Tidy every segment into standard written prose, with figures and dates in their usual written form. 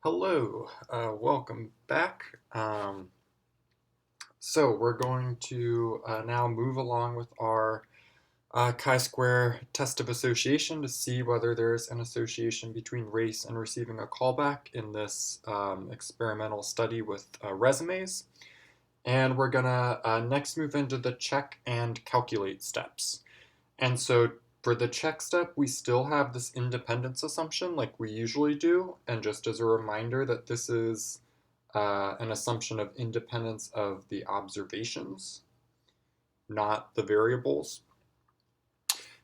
Hello, welcome back. So we're going to now move along with our chi-square test of association to see whether there's an association between race and receiving a callback in this experimental study with resumes. And we're gonna next move into the check and calculate steps. And so for the check step, we still have this independence assumption like we usually do. And just as a reminder that this is an assumption of independence of the observations, not the variables.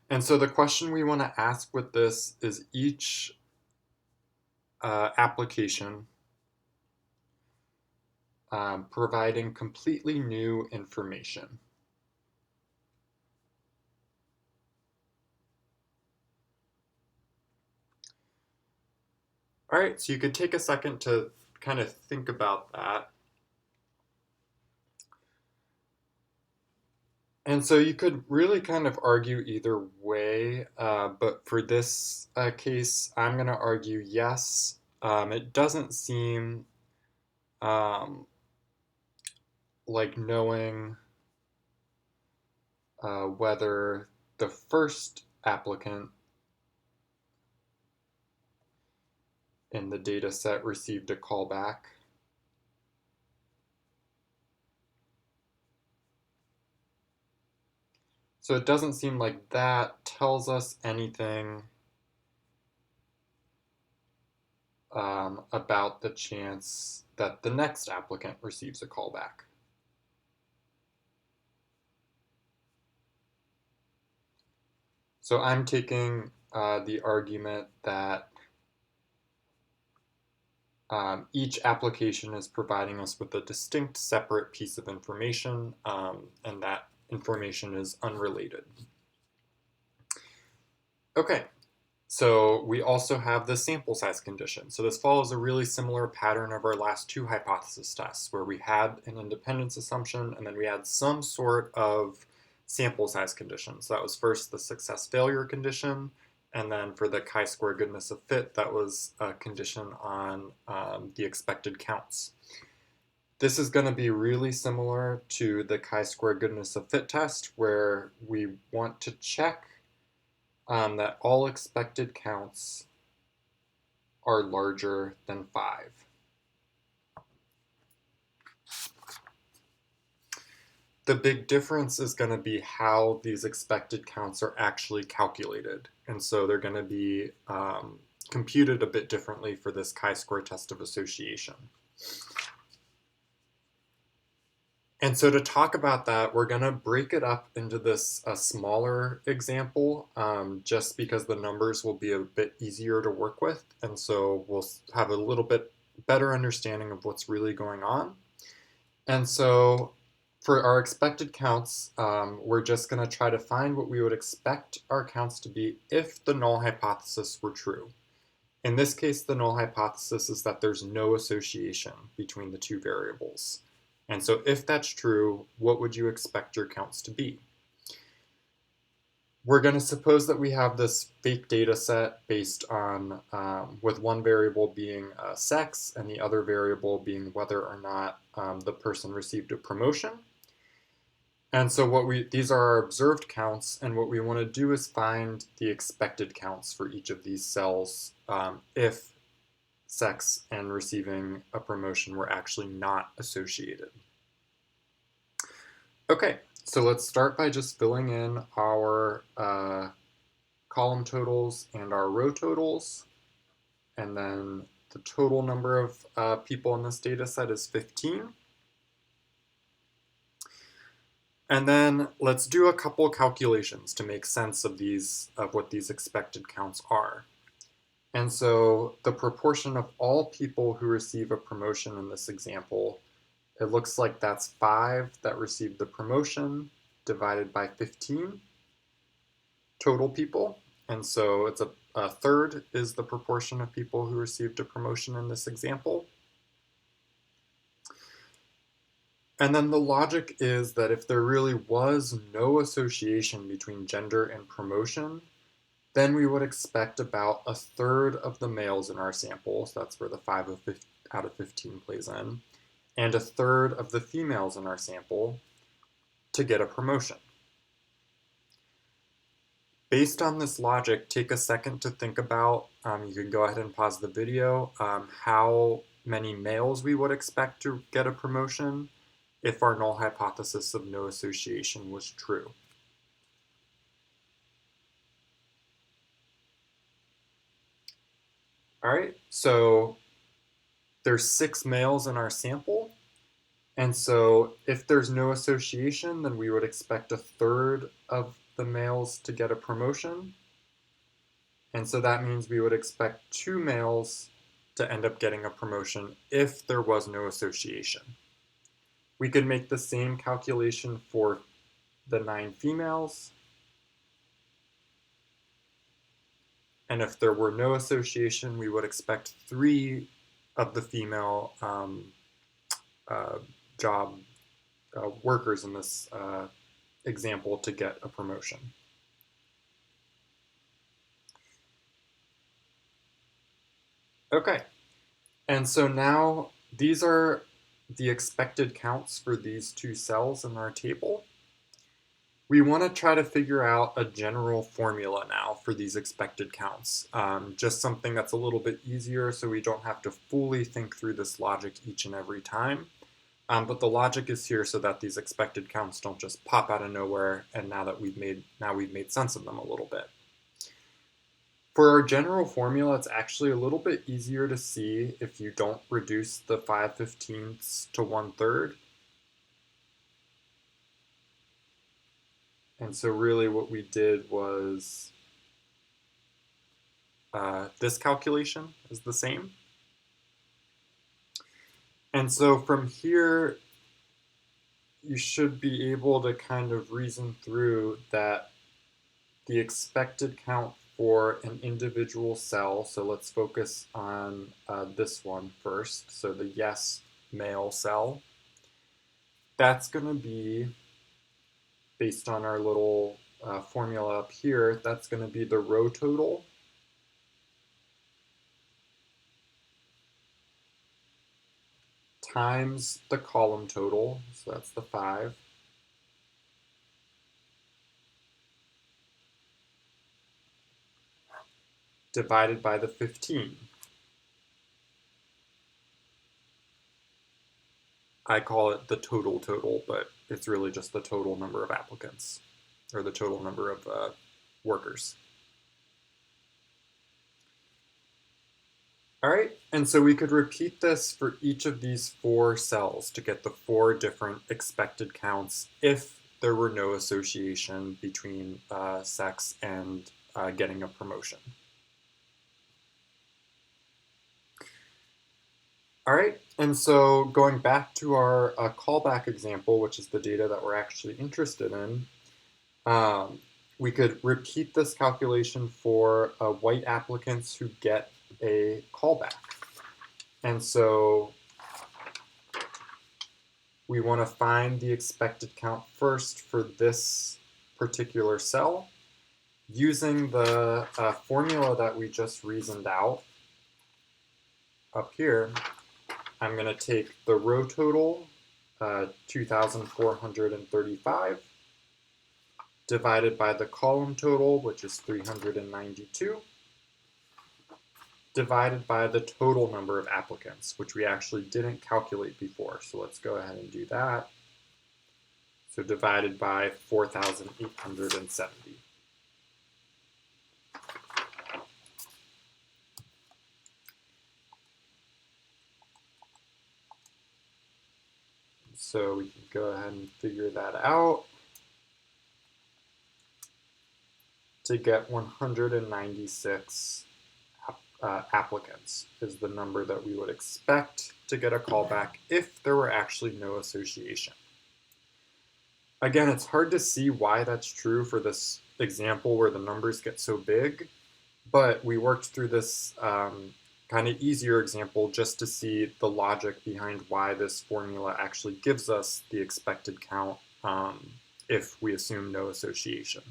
And so the question we want to ask with this is each application providing completely new information. All right, so you could take a second to kind of think about that. And so you could really kind of argue either way, but for this case, I'm going to argue yes. It doesn't seem um, like knowing whether the first applicant in the data set received a callback. So it doesn't seem like that tells us anything about the chance that the next applicant receives a callback. So I'm taking the argument that each application is providing us with a distinct separate piece of information, and that information is unrelated. Okay, so we also have the sample size condition. So this follows a really similar pattern of our last two hypothesis tests, where we had an independence assumption and then we had some sort of sample size condition. So that was first the success failure condition, and then for the chi-square goodness of fit, that was a condition on the expected counts. This is going to be really similar to the chi-square goodness of fit test, where we want to check that all expected counts are larger than 5. The big difference is going to be how these expected counts are actually calculated. And so they're going to be computed a bit differently for this chi-square test of association. And so to talk about that, we're going to break it up into this smaller example, just because the numbers will be a bit easier to work with. And so we'll have a little bit better understanding of what's really going on. And so for our expected counts, we're just going to try to find what we would expect our counts to be if the null hypothesis were true. In this case, the null hypothesis is that there's no association between the two variables. And so if that's true, what would you expect your counts to be? We're going to suppose that we have this fake data set based on, with one variable being sex and the other variable being whether or not the person received a promotion. And so these are our observed counts, and what we want to do is find the expected counts for each of these cells if sex and receiving a promotion were actually not associated. Okay, so let's start by just filling in our column totals and our row totals, and then the total number of people in this data set is 15. And then let's do a couple calculations to make sense of what these expected counts are. And so the proportion of all people who receive a promotion in this example, it looks like that's 5 that received the promotion divided by 15 total people. And so it's a third is the proportion of people who received a promotion in this example. And then the logic is that if there really was no association between gender and promotion, then we would expect about a third of the males in our sample, so that's where the 5 out of 15 plays in, and a third of the females in our sample to get a promotion. Based on this logic, take a second to think about, you can go ahead and pause the video, how many males we would expect to get a promotion if our null hypothesis of no association was true. All right, so there's 6 males in our sample, and so if there's no association, then we would expect a third of the males to get a promotion. And so that means we would expect 2 males to end up getting a promotion if there was no association. We could make the same calculation for the 9 females. And if there were no association, we would expect 3 of the female job workers in this example to get a promotion. Okay, and so now these are the expected counts for these 2 cells in our table. We want to try to figure out a general formula now for these expected counts, just something that's a little bit easier so we don't have to fully think through this logic each and every time. But the logic is here so that these expected counts don't just pop out of nowhere, and now we've made sense of them a little bit. For our general formula, it's actually a little bit easier to see if you don't reduce the 5/15ths to 1/3. And so really what we did was this calculation is the same. And so from here, you should be able to kind of reason through that the expected count for an individual cell, so let's focus on this one first, so the yes male cell, that's going to be, based on our little formula up here, that's going to be the row total times the column total, so that's the 5, divided by the 15. I call it the total, but it's really just the total number of applicants, or the total number of workers. All right, and so we could repeat this for each of these 4 cells to get the 4 different expected counts if there were no association between sex and getting a promotion. All right, and so going back to our callback example, which is the data that we're actually interested in, we could repeat this calculation for white applicants who get a callback. And so we want to find the expected count first for this particular cell using the formula that we just reasoned out up here. I'm going to take the row total, 2,435, divided by the column total, which is 392, divided by the total number of applicants, which we actually didn't calculate before. So let's go ahead and do that. So divided by 4,870. So we can go ahead and figure that out to get 196 applicants is the number that we would expect to get a callback if there were actually no association. Again, it's hard to see why that's true for this example where the numbers get so big, but we worked through this kind of easier example just to see the logic behind why this formula actually gives us the expected count if we assume no association.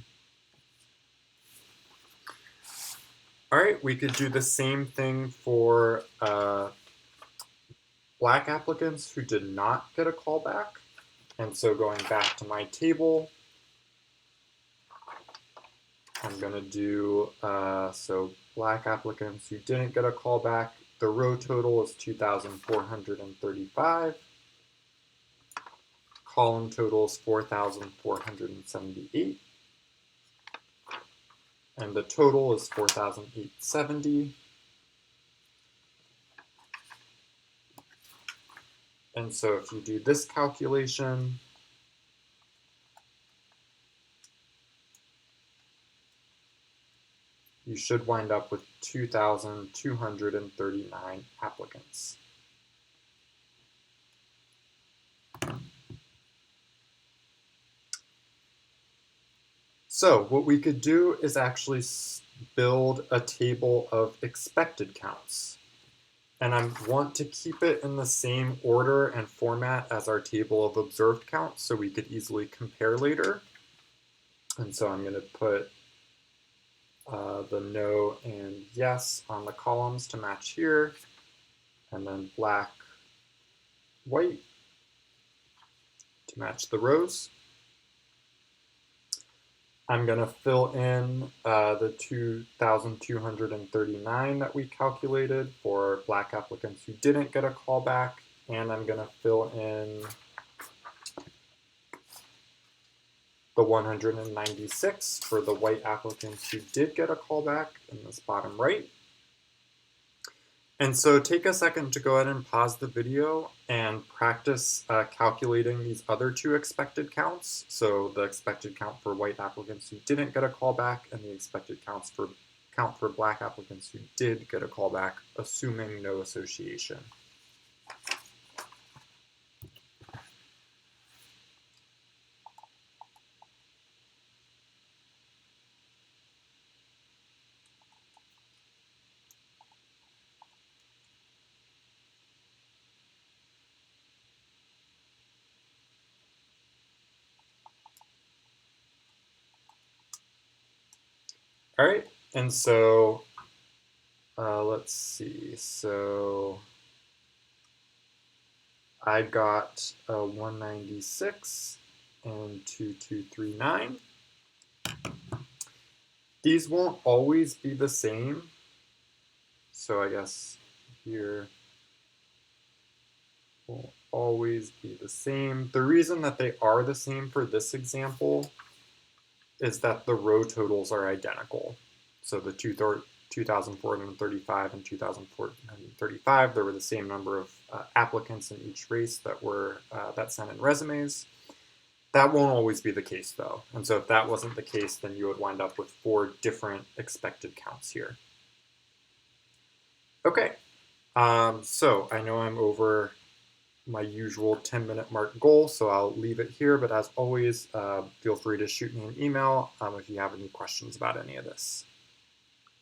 All right, we could do the same thing for Black applicants who did not get a callback. And so going back to my table, I'm going to do, so Black applicants who didn't get a callback, the row total is 2,435. Column total is 4,478. And the total is 4,870. And so if you do this calculation, you should wind up with 2,239 applicants. So what we could do is actually build a table of expected counts. And I want to keep it in the same order and format as our table of observed counts so we could easily compare later. And so I'm going to put the no and yes on the columns to match here, and then black, white to match the rows. I'm going to fill in the 2,239 that we calculated for Black applicants who didn't get a callback, and I'm going to fill in the 196 for the white applicants who did get a callback in this bottom right. And so take a second to go ahead and pause the video and practice calculating these other two expected counts. So the expected count for white applicants who didn't get a callback and the expected count for Black applicants who did get a callback, assuming no association. All right, and so let's see. So I got 196 and 2239. These won't always be the same. So I guess here will always be the same. The reason that they are the same for this example is that the row totals are identical. So the 2,435 and 2,435, there were the same number of applicants in each race that sent in resumes. That won't always be the case though. And so if that wasn't the case, then you would wind up with 4 different expected counts here. Okay, so I know I'm over my usual 10-minute mark goal, so I'll leave it here. But as always, feel free to shoot me an email if you have any questions about any of this.